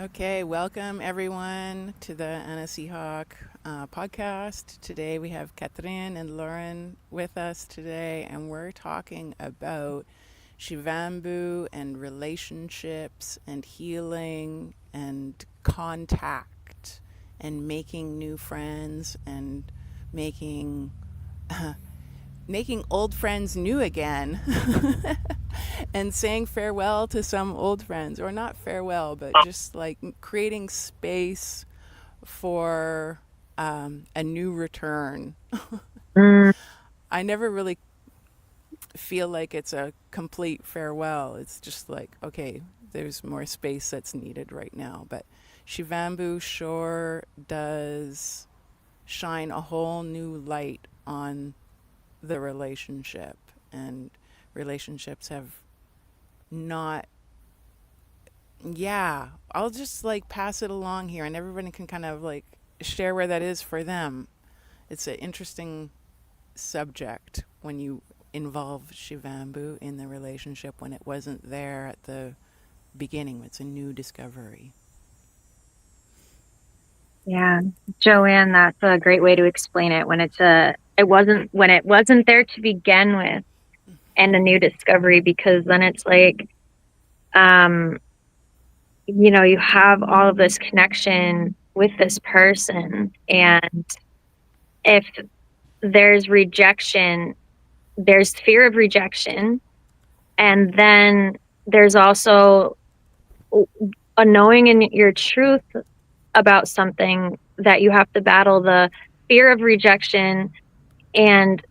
Okay, welcome everyone to the Anna Seahawk podcast. Today we have Catherine and Lauren with us today, and we're talking about Shivambu and relationships and healing and contact and making new friends and making making old friends new again and saying farewell to some old friends, or not farewell, but just like creating space for a new return. Mm, I never really feel like it's a complete farewell. It's just like, okay, there's more space that's needed right now. But Shivambu sure does shine a whole new light on the relationship, and relationships have not, yeah, I'll just like pass it along here and everybody can kind of like share where that is for them. It's an interesting subject when you involve Shivambu in the relationship when it wasn't there at the beginning. It's a new discovery. yeah, Joanne, that's a great way to explain it when it wasn't there to begin with and a new discovery because then it's like um you have all of this connection with this person, and if there's rejection, there's fear of rejection, and then there's also a knowing in your truth about something that you have to battle the fear of rejection and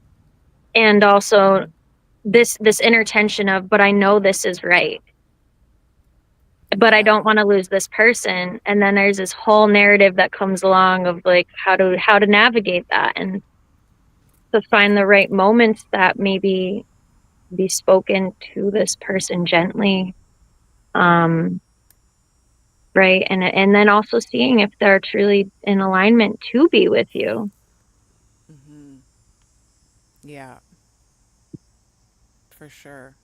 also this inner tension of, but I know this is right, but I Yeah. don't want to lose this person. And then there's this whole narrative that comes along of like how to navigate that and to find the right moments that maybe be spoken to this person gently, um right, and then also seeing if they're truly in alignment to be with you. Hmm. Yeah, for sure.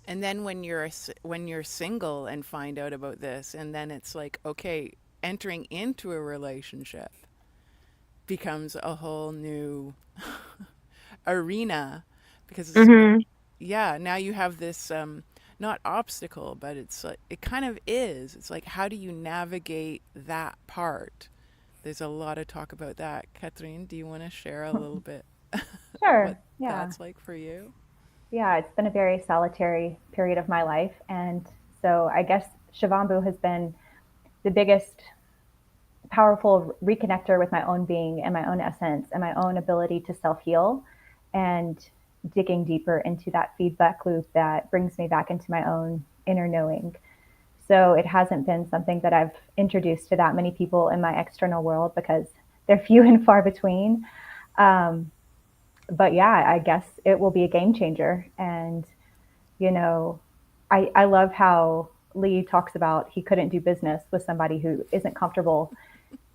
And then when you're single and find out about this, and then it's like, okay, entering into a relationship becomes a whole new arena because, Hmm. yeah, now you have this not obstacle, but it's like it kind of is. It's like, how do you navigate that part? There's a lot of talk about that. Catherine, do you want to share a little bit what Sure. Yeah. that's like for you? Yeah. It's been a very solitary period of my life. And so I guess Shivambu has been the biggest powerful reconnector with my own being and my own essence and my own ability to self heal and digging deeper into that feedback loop that brings me back into my own inner knowing. So it hasn't been something that I've introduced to that many people in my external world because they're few and far between. Um, but yeah, I guess it will be a game changer. And, you know, I love how Lee talks about he couldn't do business with somebody who isn't comfortable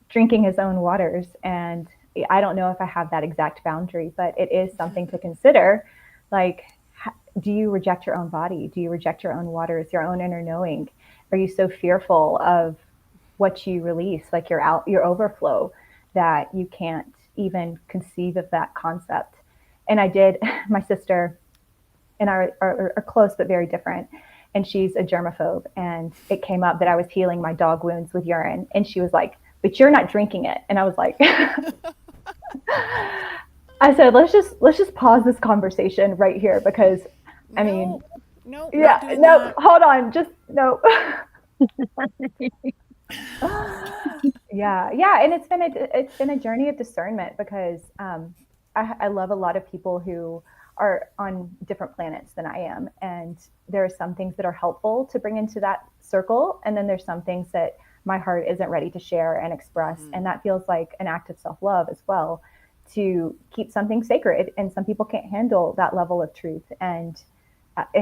drinking his own waters. And I don't know if I have that exact boundary, but it is something to consider. Like, do you reject your own body? Do you reject your own waters, your own inner knowing? Are you so fearful of what you release, like your overflow, that you can't even conceive of that concept? And I did, my sister and I are close but very different. And she's a germaphobe. And it came up that I was healing my dog wounds with urine. And she was like, but you're not drinking it. And I was like, I said, let's just pause this conversation right here because I mean, No, no, not yeah, doing no, that. hold on, just no. Yeah, and it's been a journey of discernment because I love a lot of people who are on different planets than I am, and there are some things that are helpful to bring into that circle, and then there's some things that my heart isn't ready to share and express, Hmm. and that feels like an act of self love as well, to keep something sacred, and some people can't handle that level of truth and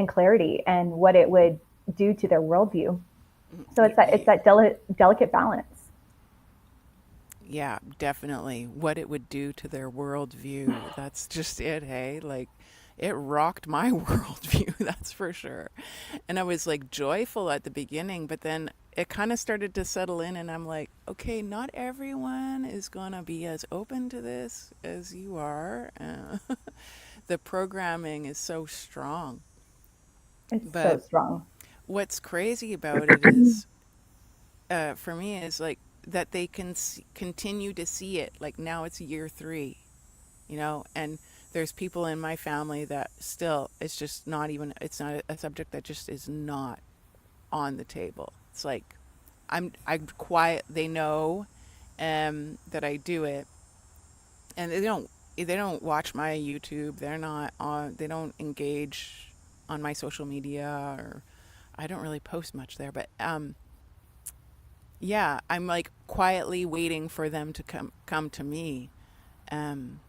clarity and what it would do to their worldview. So it's that delicate balance. Yeah, definitely. What it would do to their worldview. That's just it, hey? Like, it rocked my worldview, that's for sure. And I was like joyful at the beginning, but then it kind of started to settle in, and I'm like, okay, not everyone is gonna be as open to this as you are. The programming is so strong, It's so but strong. what's crazy about it is, for me, is like that they can continue to see it. Like now it's year three, and there's people in my family that still, it's just not even, it's not a subject that just is not on the table. It's like I'm quiet. They know that I do it, and they don't watch my YouTube. They're not on. They don't engage on my social media, or I don't really post much there. But yeah, I'm like quietly waiting for them to come to me, um,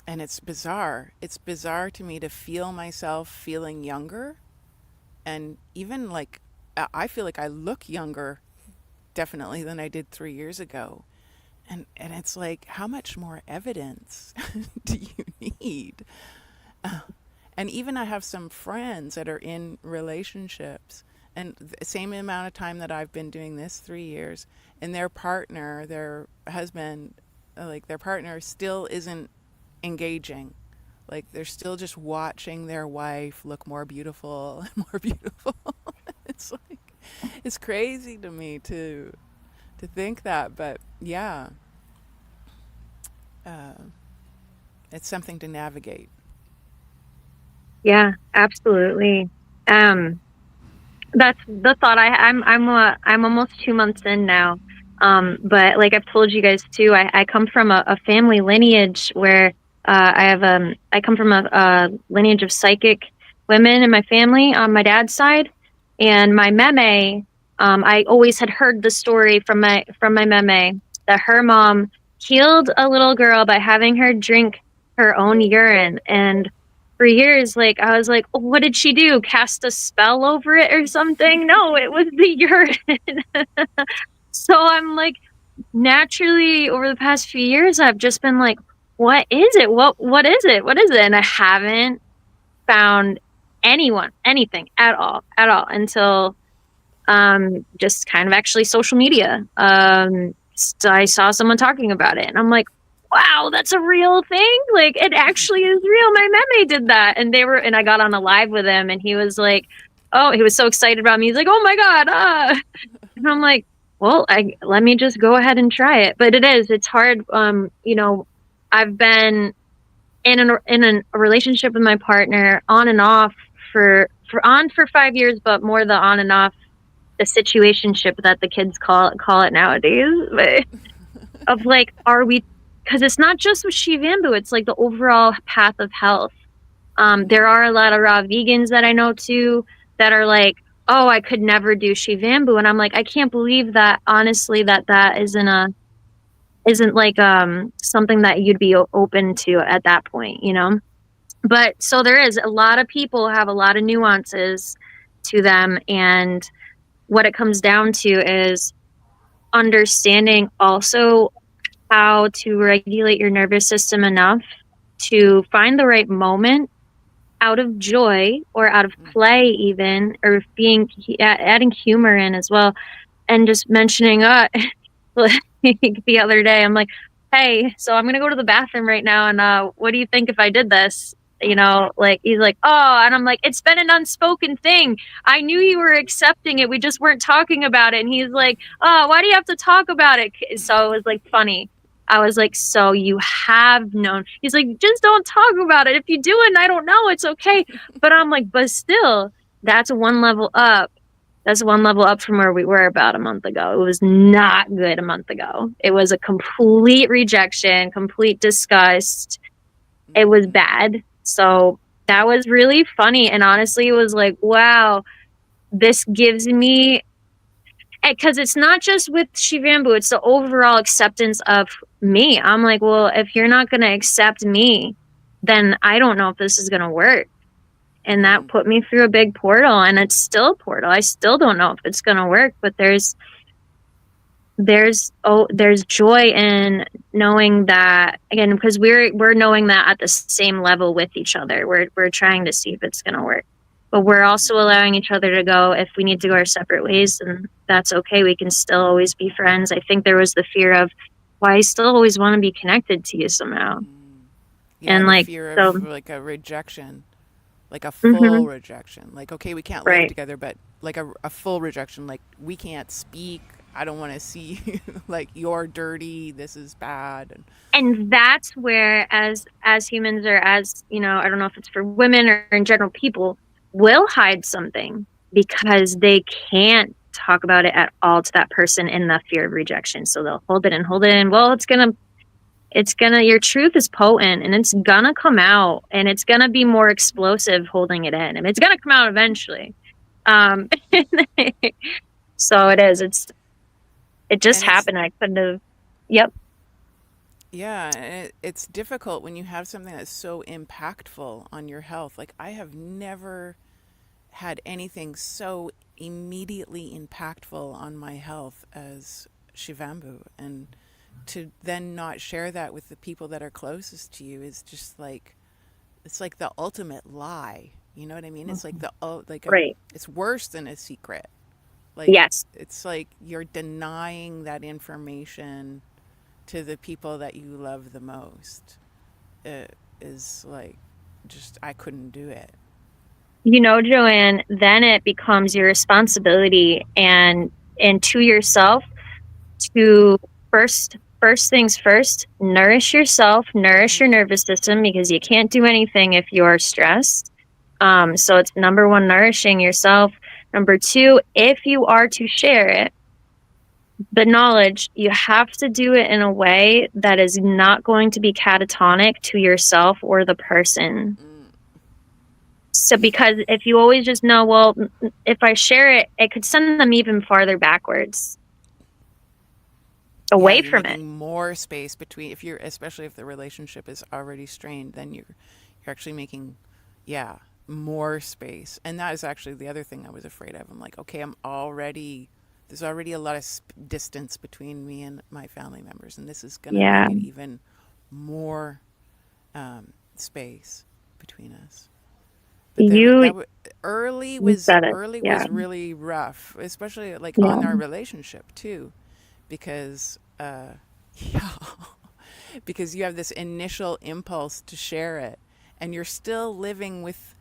and it's bizarre. It's bizarre to me to feel myself feeling younger, and even like I feel like I look younger definitely than I did 3 years ago. And it's like, how much more evidence do you need? And even I have some friends that are in relationships, and the same amount of time that I've been doing this, 3 years, and their partner, their husband, like their partner still isn't engaging. Like they're still just watching their wife look more beautiful and more beautiful. It's like, it's crazy to me to think that, but yeah, uh, it's something to navigate. Yeah, absolutely. Um, that's the thought. I'm almost 2 months in now. But like I've told you guys too, I come from a family lineage where I come from a lineage of psychic women in my family on my dad's side, and my meme. I always had heard the story from my meme that her mom healed a little girl by having her drink her own urine. And for years, like I was like, oh, what did she do? Cast a spell over it or something? No, it was the urine. So I'm like, naturally over the past few years, I've just been like, what is it? What is it? What is it? And I haven't found anything at all until just kind of actually social media. So I saw someone talking about it, and I'm like, wow, that's a real thing. Like it actually is real. My meme did that, and I got on a live with him, and he was like, oh, he was so excited about me. He's like, oh my god, and I'm like, well, let me just go ahead and try it. But it's hard. I've been in a relationship with my partner on and off for 5 years, but more the on and off, the situationship that the kids call it nowadays. But of like, are we? Because it's not just with Shivambu, it's like the overall path of health. There are a lot of raw vegans that I know too that are like, oh, I could never do Shivambu, and I'm like, I can't believe that. Honestly, that isn't like something that you'd be open to at that point, you know. But so there is a lot of people have a lot of nuances to them, and what it comes down to is understanding also how to regulate your nervous system enough to find the right moment out of joy or out of play, even, or adding humor in as well. And just mentioning, like the other day, I'm like, hey, so I'm gonna go to the bathroom right now, and what do you think if I did this? Like he's like, oh, and I'm like, it's been an unspoken thing. I knew you were accepting it. We just weren't talking about it. And he's like, oh, why do you have to talk about it? So it was like funny. I was like, so you have known. He's like, just don't talk about it. If you do it and I don't know, it's okay. But I'm like, but still, that's one level up. That's one level up from where we were about a month ago. It was not good a month ago. It was a complete rejection, complete disgust. It was bad. So that was really funny. And honestly, it was like, wow, this gives me, because it's not just with Shivambu, it's the overall acceptance of me. I'm like, well, if you're not going to accept me, then I don't know if this is going to work. And that put me through a big portal, and it's still a portal. I still don't know if it's going to work, but there's joy in knowing that, again, because we're knowing that at the same level with each other. We're trying to see if it's going to work. but we're also allowing each other to go. If we need to go our separate ways, then that's okay. We can still always be friends. I think there was the fear of, why I still always want to be connected to you somehow. Yeah, And the like, fear so, of like a rejection, like a full hmm, rejection. Like, okay, we can't live right. together, but like a full rejection. Like, we can't speak. I don't want to see you. Like, you're dirty. This is bad. And that's where, as humans, or as, I don't know if it's for women or in general, people will hide something because they can't talk about it at all to that person in the fear of rejection. So they'll hold it and hold it in. Well, it's gonna, your truth is potent, and it's gonna come out, and it's gonna be more explosive holding it in. I mean, it's gonna come out eventually. um so it just And it's, happened. I couldn't have. Yep. yeah, and it's difficult when you have something that's so impactful on your health. Like, I have never had anything so immediately impactful on my health as Shivambu. And to then not share that with the people that are closest to you is just like, it's like the ultimate lie. You know what I mean? It's like Right. it's worse than a secret. Like, Yes. it's like you're denying that information to the people that you love the most. It is like, just, I couldn't do it. Joanne, then it becomes your responsibility and to yourself to first things first, nourish yourself, nourish your nervous system, because you can't do anything if you're stressed. So it's number one, nourishing yourself. Number two, if you are to share it, the knowledge, you have to do it in a way that is not going to be catatonic to yourself or the person. So, because if you always just know, well, if I share it, it could send them even farther backwards, Yeah, away you're from it. making more space between, if you're, especially if the relationship is already strained, then you're actually making, yeah, more space. And that is actually the other thing I was afraid of. I'm like, okay, there's already a lot of distance between me and my family members, and this is going to Yeah. make it even more space between us. But You you said it. early Yeah. was really rough, especially like Yeah. on our relationship too, because yeah, because you have this initial impulse to share it, and you're still living with,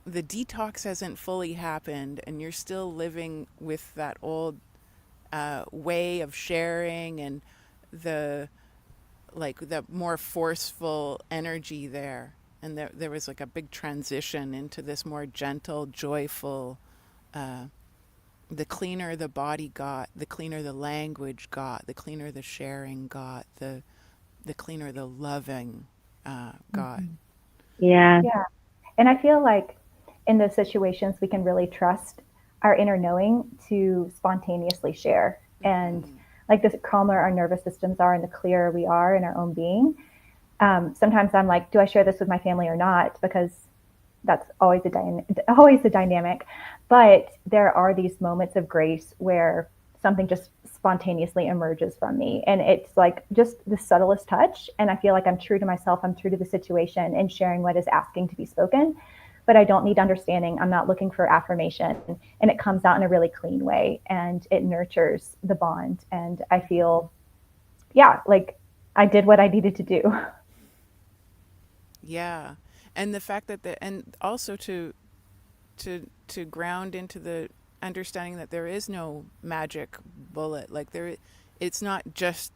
the detox hasn't fully happened, and you're still living with that old way of sharing, and the the more forceful energy there. And there was like a big transition into this more gentle, joyful, uh, the cleaner the body got, the cleaner the language got, the cleaner the sharing got, the cleaner the loving got. Yeah. Yeah. And I feel like in those situations, we can really trust our inner knowing to spontaneously share. And like the calmer our nervous systems are and the clearer we are in our own being. Sometimes I'm like, do I share this with my family or not? Because that's always a dynamic. But there are these moments of grace where something just spontaneously emerges from me, and it's like just the subtlest touch. And I feel like I'm true to myself. I'm true to the situation and sharing what is asking to be spoken. But I don't need understanding. I'm not looking for affirmation, and it comes out in a really clean way, and it nurtures the bond. And I feel, yeah, like I did what I needed to do. Yeah, and the fact that and also to ground into the understanding that there is no magic bullet. Like, it's not just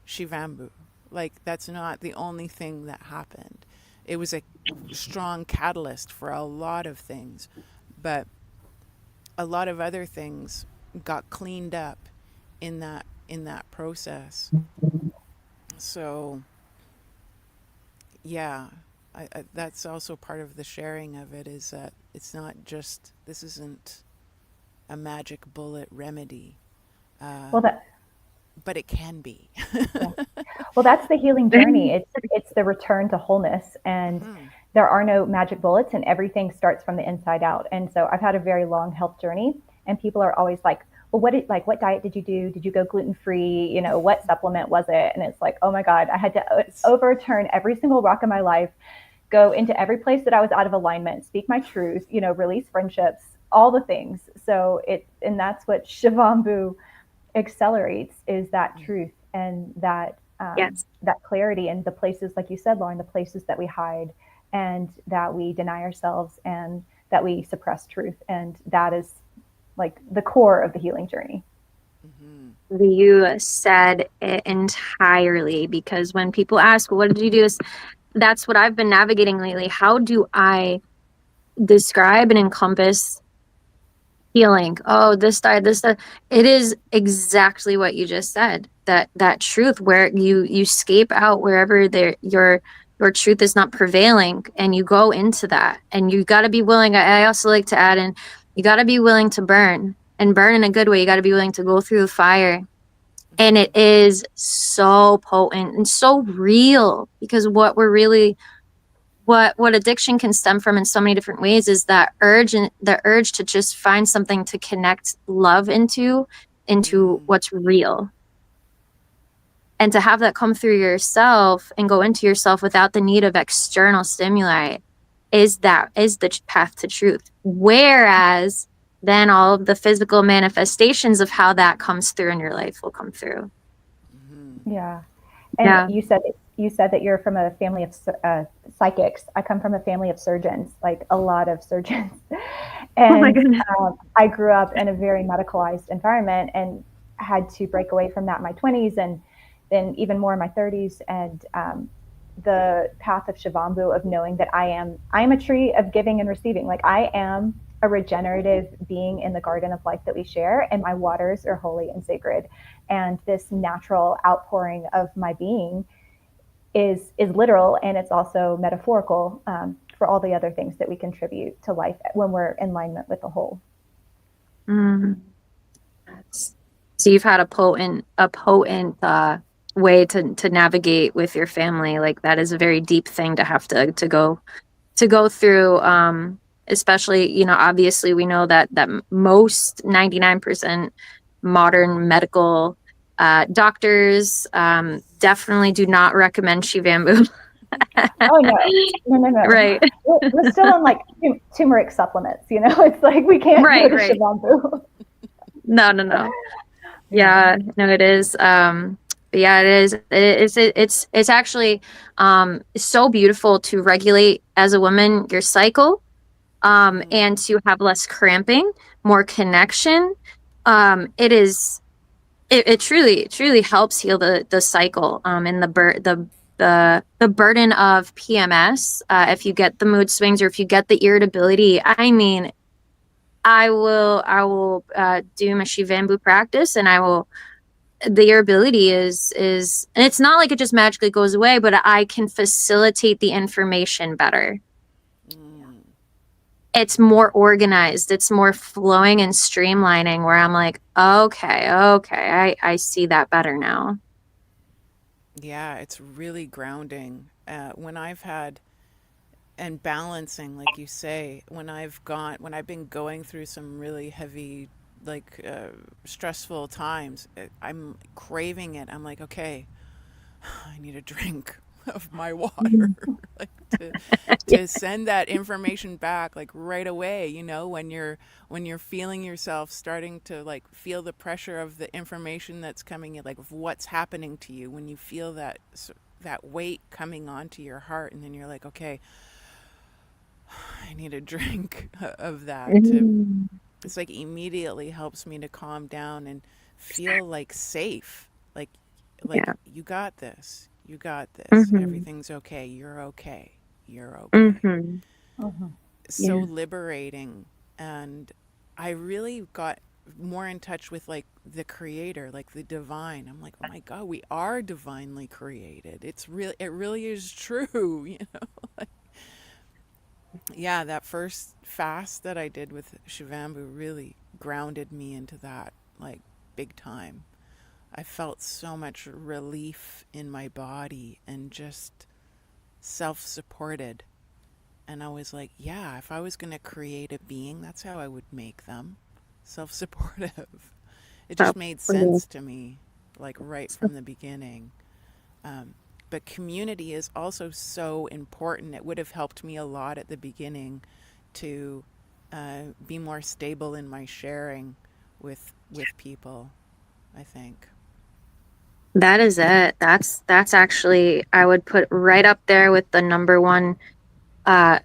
Shivambu. Like, that's not the only thing that happened. It was a strong catalyst for a lot of things, but a lot of other things got cleaned up in that process. So yeah, that's also part of the sharing of it, is that it's not just, this isn't a magic bullet remedy, uh, Well, that but it can be. yeah. Well, that's the healing journey. It's the return to wholeness, and Hmm. there are no magic bullets, and everything starts from the inside out. And so I've had a very long health journey, and people are always like, "Well, what diet did you do? Did you go gluten free? What supplement was it?" And it's like, oh my god, I had to It's overturn every single rock in my life go into every place that I was out of alignment, speak my truth, release friendships, all the things. So and that's what Shivambu accelerates, is that truth and Yes. that clarity, and the places, like you said, Lauren, the places that we hide and that we deny ourselves and that we suppress truth. And that is like the core of the healing journey. Mm-hmm. You said it entirely, because when people ask, what did you do? That's what I've been navigating lately. How do I describe and encompass healing? Oh, this died, this died. It is exactly what you just said. That truth where you escape out wherever your truth is not prevailing, and you go into that. And you got to be willing. I also like to add in, you got to be willing to burn, and burn in a good way. You got to be willing to go through the fire. And Mm-hmm. it is so potent and so real, because what addiction can stem from in so many different ways is that urge, and the urge to just find something to connect love into Mm. what's real, and to have that come through yourself and go into yourself without the need of external stimuli is the path to truth. Whereas then all of the physical manifestations of how that comes through in your life will come through. Mm-hmm. Yeah. And Yeah. you said that you're from a family of psychics. I come from a family of surgeons, like a lot of surgeons. Oh my And goodness. I grew up in a very medicalized environment and had to break away from that in my 20s, and then even more in my 30s. And the path of Shivambu, of knowing that I am a tree of giving and receiving. Like, I am a regenerative being in the garden of life that we share, and my waters are holy and sacred. And this natural outpouring of my being is literal, and it's also metaphorical, for all the other things that we contribute to life when we're in alignment with the whole. Mm. So you've had a potent way to navigate with your family. Like, that is a very deep thing to have to go through. Especially, obviously we know that most 99% modern medical doctors definitely do not recommend Shivambu. Oh no, no, no, no. Right. We're still on like turmeric supplements. It's like we can't go Right, to right. Shivambu. No, no, no. Yeah. Yeah, no, it is. But yeah, it is. It's actually so beautiful to regulate as a woman your cycle, and Mm. to have less cramping, more connection. It truly helps heal the cycle, and the burden of PMS. If you get the mood swings, or if you get the irritability, I mean, I will do my Shivambu practice, and I will, the irritability is, and it's not like it just magically goes away, but I can facilitate the information better. Mm. It's more organized, it's more flowing and streamlining, where I'm like, okay, I see that better now. Yeah, it's really grounding. When I've had and balancing, like you say, when I've been going through some really heavy, like stressful times, I'm craving it. I'm like, okay, I need a drink of my water, like to send that information back like right away. When you're feeling yourself starting to like feel the pressure of the information that's coming in, like of what's happening to you, when you feel that weight coming onto your heart, and then you're like, okay, I need a drink of that to. Mhm. It's like immediately helps me to calm down and feel like safe. Like like Yeah. you got this. You got this. Hmm. Everything's okay. You're okay. You're okay. Hmm. Mhm. So Yeah. liberating. And I really got more in touch with like the creator, like the divine. I'm like, "Oh my God, we are divinely created." It really is true, you know. Like, yeah, that first fast that I did with Shivambu really grounded me into that, like big time. I felt so much relief in my body and just self supported. And I was like, yeah, if I was going to create a being, that's how I would make them, self supportive. It just So, made we're sense to me, like right so from the beginning. Um, but community is also so important. It would have helped me a lot at the beginning to be more stable in my sharing with people, I think. That is it. That's actually, I would put right up there with the number one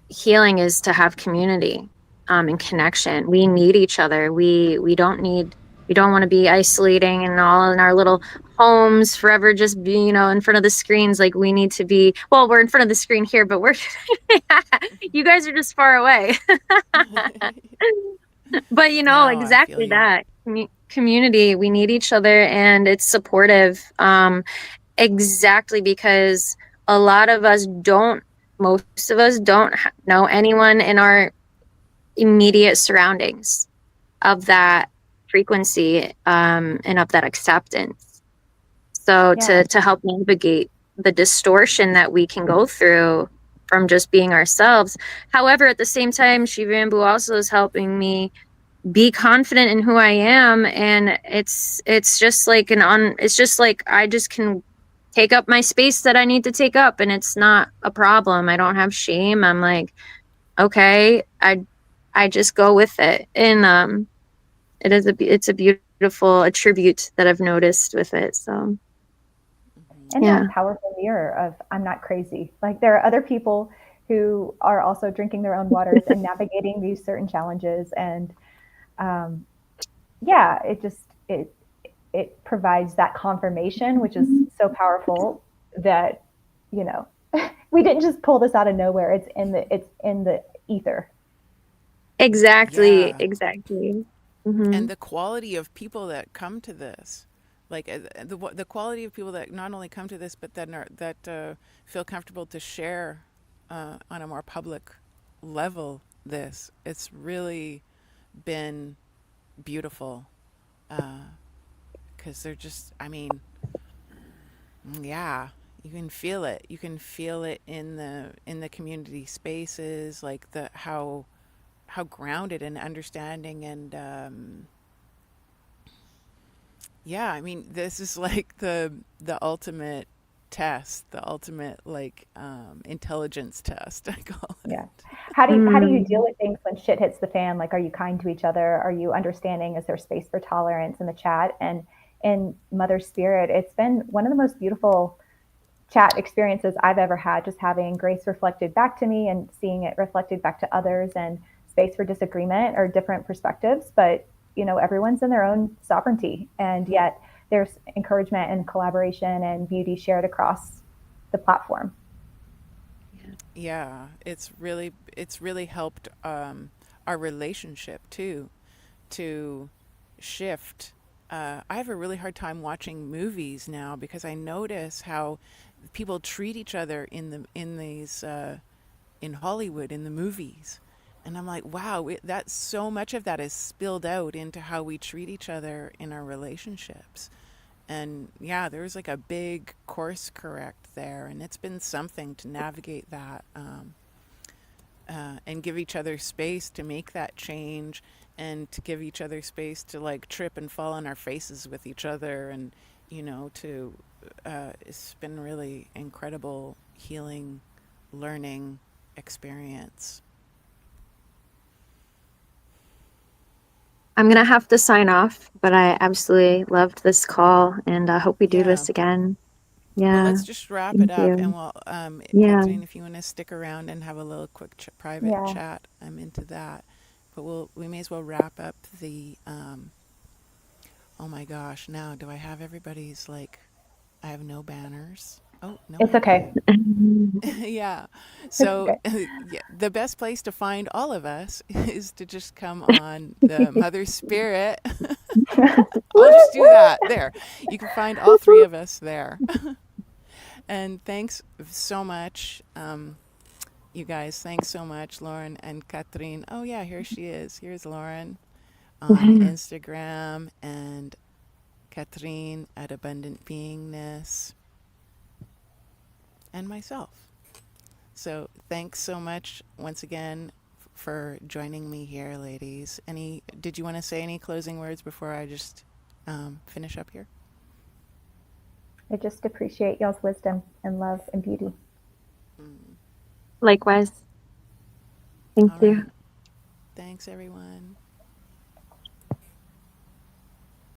healing is to have community and connection. We need each other. We don't want to be isolating and all in our little homes forever, just be, in front of the screens. Like we need to be, well, we're in front of the screen here, but we're, you guys are just far away. But No, I feel exactly you. that community, we need each other and it's supportive. Exactly, because a lot of us don't, most of us don't know anyone in our immediate surroundings of that frequency and of that acceptance. So Yeah. to help navigate the distortion that we can go through from just being ourselves. However, at the same time, Shivambu also is helping me be confident in who I am, and it's just like it's just like I just can take up my space that I need to take up, and it's not a problem. I don't have shame. I'm like, okay, I just go with it. And it's a beautiful attribute that I've noticed with it. So And yeah. that powerful mirror of I'm not crazy. Like there are other people who are also drinking their own waters and navigating these certain challenges. And um, yeah, it provides that confirmation, which is so powerful that, you know, we didn't just pull this out of nowhere. It's in the ether. Exactly, Yeah. exactly. Hmm. And the quality of people that come to this, like the quality of people that not only come to this, but then feel comfortable to share on a more public level this. It's really been beautiful because they're just, I mean, yeah, you can feel it. You can feel it in the community spaces, like the how grounded and understanding and yeah, I mean, this is like the ultimate test, the ultimate like intelligence test, I call Yeah. it. How do you deal Mm. with things when shit hits the fan? Like, are you kind to each other? Are you understanding? Is there space for tolerance in the chat? And in Mother Spirit, it's been one of the most beautiful chat experiences I've ever had, just having grace reflected back to me and seeing it reflected back to others, and space for disagreement or different perspectives. But, everyone's in their own sovereignty. And yet there's encouragement and collaboration and beauty shared across the platform. Yeah, it's really helped our relationship too to shift. I have a really hard time watching movies now because I notice how people treat each other in these in Hollywood in the movies, and I'm like, wow, that so much of that is spilled out into how we treat each other in our relationships. And yeah, there's like a big course correct there, and it's been something to navigate that and give each other space to make that change, and to give each other space to like trip and fall on our faces with each other, and to it's been really incredible healing, learning experience. I'm gonna have to sign off, but I absolutely loved this call, and I hope we do Yeah. this again. Well, Yeah, let's just wrap it thank up, and you. we'll, Yeah. Catherine, if you want to stick around and have a little quick private Yeah. chat, I'm into that. But we may as well wrap up the. Oh my gosh! Now, do I have everybody's like? I have no banners. Oh no, It's I okay. do. Yeah. It's So, okay. yeah, the best place to find all of us is to just come on the Mother Spirit. I'll just do that. There. You can find all three of us there. And thanks so much, you guys. Thanks so much, Lauren and Catherine. Oh, yeah, here she is. Here's Lauren on Instagram, and Catherine at Abundant Beingness, and myself. So thanks so much once again for joining me here, ladies. Did you want to say any closing words before I just finish up here? I just appreciate y'all's wisdom and love and beauty. Likewise. Thank All you. right. Thanks, everyone.